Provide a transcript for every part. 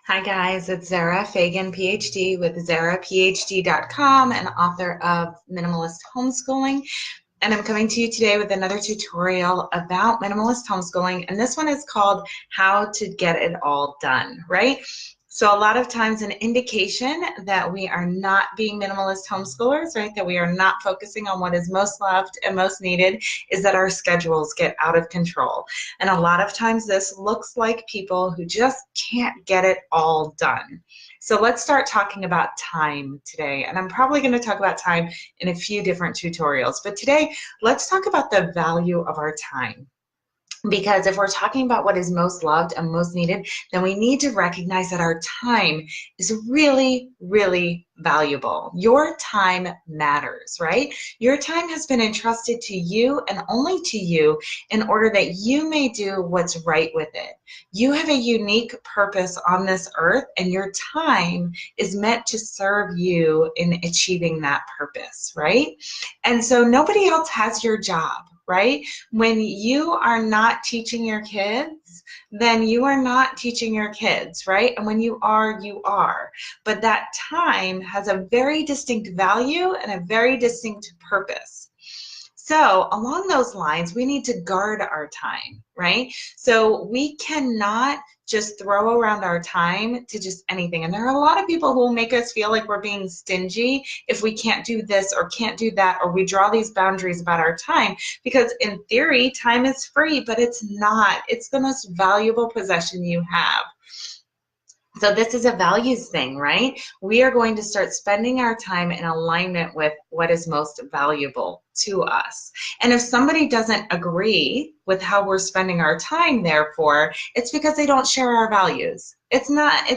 Hi guys, it's Zara Fagen, PhD with ZaraPhD.com and author of Minimalist Homeschooling. And I'm coming to you today with another tutorial about minimalist homeschooling. And this one is called How to Get It All Done, right? So a lot of times an indication that we are not being minimalist homeschoolers, right, that we are not focusing on what is most loved and most needed is that our schedules get out of control. And a lot of times this looks like people who just can't get it all done. So let's start talking about time today. And I'm probably going to talk about time in a few different tutorials. But today, let's talk about the value of our time. Because if we're talking about what is most loved and most needed, then we need to recognize that our time is really, really valuable. Your time matters, right? Your time has been entrusted to you and only to you in order that you may do what's right with it. You have a unique purpose on this earth, and your time is meant to serve you in achieving that purpose, right? And so nobody else has your job, right? When you are not teaching your kids, then you are not teaching your kids, right? And when you are, you are. But that time has a very distinct value and a very distinct purpose. So along those lines, we need to guard our time, right? So we cannot just throw around our time to just anything. And there are a lot of people who will make us feel like we're being stingy if we can't do this or can't do that, or we draw these boundaries about our time, because in theory, time is free, but it's not. It's the most valuable possession you have. So this is a values thing, right? We are going to start spending our time in alignment with what is most valuable to us. And if somebody doesn't agree with how we're spending our time, therefore, it's because they don't share our values. It's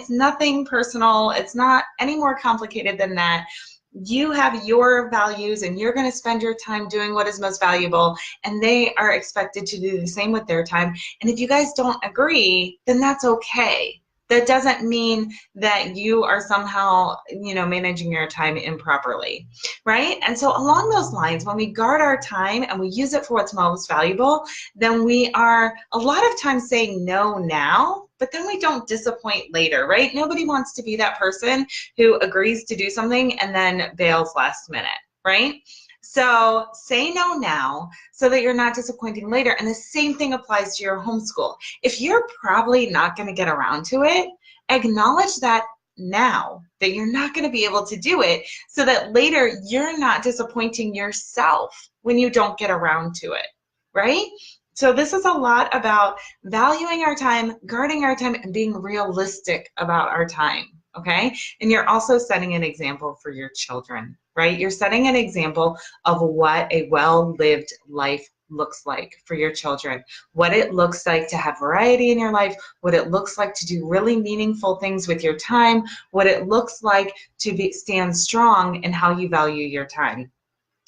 nothing personal. It's not any more complicated than that. You have your values and you're going to spend your time doing what is most valuable, and they are expected to do the same with their time. And if you guys don't agree, then that's okay. That doesn't mean that you are somehow, managing your time improperly, right? And so along those lines, when we guard our time and we use it for what's most valuable, then we are a lot of times saying no now, but then we don't disappoint later, right? Nobody wants to be that person who agrees to do something and then bails last minute, right? So say no now so that you're not disappointing later. And the same thing applies to your homeschool. If you're probably not going to get around to it, acknowledge that now, that you're not going to be able to do it, so that later you're not disappointing yourself when you don't get around to it, right? So this is a lot about valuing our time, guarding our time, and being realistic about our time. Okay? And you're also setting an example for your children, right? You're setting an example of what a well-lived life looks like for your children, what it looks like to have variety in your life, what it looks like to do really meaningful things with your time, what it looks like to stand strong in how you value your time.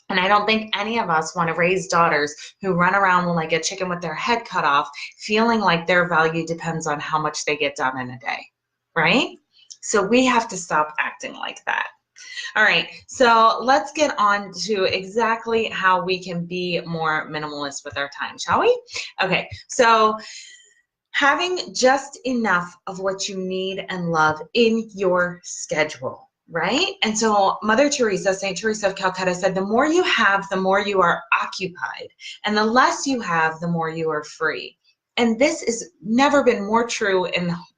And I don't think any of us want to raise daughters who run around like a chicken with their head cut off, feeling like their value depends on how much they get done in a day, right? So we have to stop acting like that. All right, so let's get on to exactly how we can be more minimalist with our time, shall we? Okay, so having just enough of what you need and love in your schedule, right? And so Mother Teresa, St. Teresa of Calcutta said, the more you have, the more you are occupied, and the less you have, the more you are free. And this has never been more true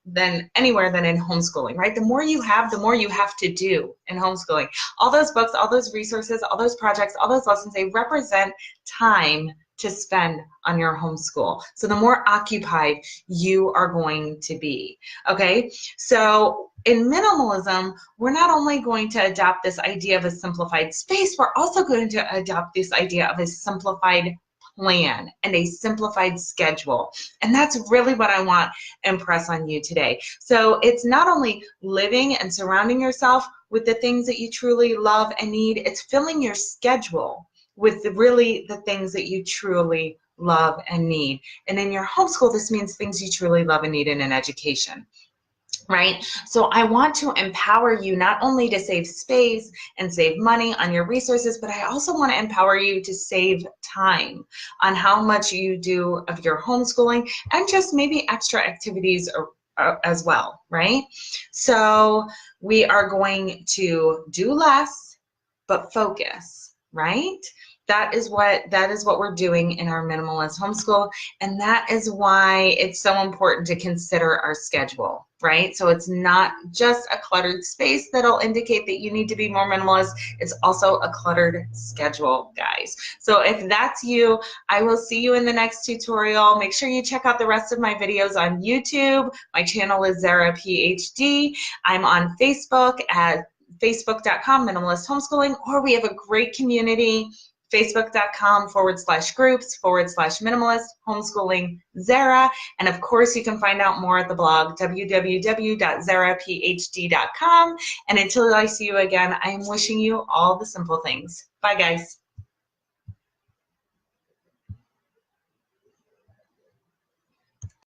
than anywhere than in homeschooling, right? The more you have, the more you have to do in homeschooling. All those books, all those resources, all those projects, all those lessons, they represent time to spend on your homeschool. So the more occupied you are going to be, okay? So in minimalism, we're not only going to adopt this idea of a simplified space, we're also going to adopt this idea of a simplified plan and a simplified schedule. And that's really what I want to impress on you today. So it's not only living and surrounding yourself with the things that you truly love and need, it's filling your schedule with the things that you truly love and need. And in your homeschool, this means things you truly love and need in an education. Right? So I want to empower you not only to save space and save money on your resources, but I also want to empower you to save time on how much you do of your homeschooling and just maybe extra activities as well, right? So we are going to do less, but focus, right? That is what we're doing in our minimalist homeschool, and that is why it's so important to consider our schedule, right? So it's not just a cluttered space that'll indicate that you need to be more minimalist. It's also a cluttered schedule, guys. So if that's you, I will see you in the next tutorial. Make sure you check out the rest of my videos on YouTube. My channel is Zara PhD. I'm on Facebook at facebook.com minimalist homeschooling, or we have a great community, facebook.com/groups/minimalist homeschooling Zara. And of course, you can find out more at the blog www.zaraphd.com. And until I see you again, I am wishing you all the simple things. Bye, guys.